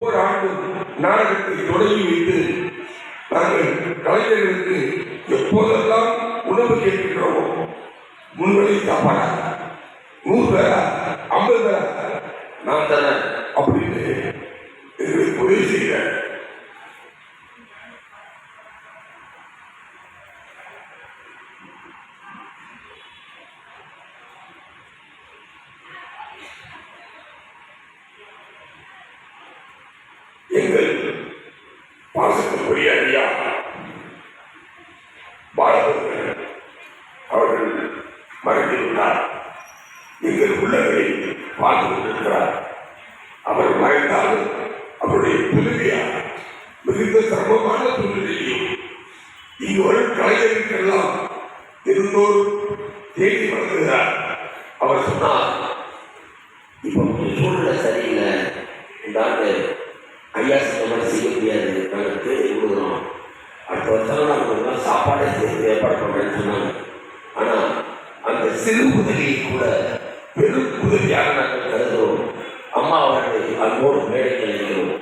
ஒவ்வொரு ஆண்டும் நாடகத்தை தொடங்கி வைத்து நாங்கள் கலைஞர்களுக்கு எப்போதெல்லாம் உணவு கேட்கின்றோமோ முன்வழி சாப்பாடா 100 பேரா 50 பேரா நான் தானே அப்படின்னு எங்களுக்கு உதவி செய்கிறேன். எங்கள் பாசத்துக்குரிய ஐயா பாலமுருகன் அவர்கள் மறைந்துவிட்டார். எங்கள் உள்ளங்களை பார்த்து கொண்டிருக்கிறார். அவர் மறைந்தாலும் அவருடைய துணிவியார் மிகுந்த சிரமமான சூழ்நிலையும் இங்கு வரும் கலைஞருக்கெல்லாம் இருந்தோறும் தேடி வளர்கிறார். அவர் சொன்னார், இப்போ சூழ்நிலை சரியில்லை, இந்த ஆண்டு ஐயா சொன்ன செய்ய முடியாது, நாங்கள் தேடி கொடுக்குறோம், அடுத்த வருஷம் நாங்கள் சாப்பாடை சேர்த்து ஏற்பாடு பண்ணுறேன்னு சொன்னாங்க. ஆனால் அந்த சிறு உதவியை கூட பெரும் உதவியாக நாங்கள் கருதுகிறோம். அம்மா அவர்களை அன்போடு மேடைக்கு அழைக்கிறோம்.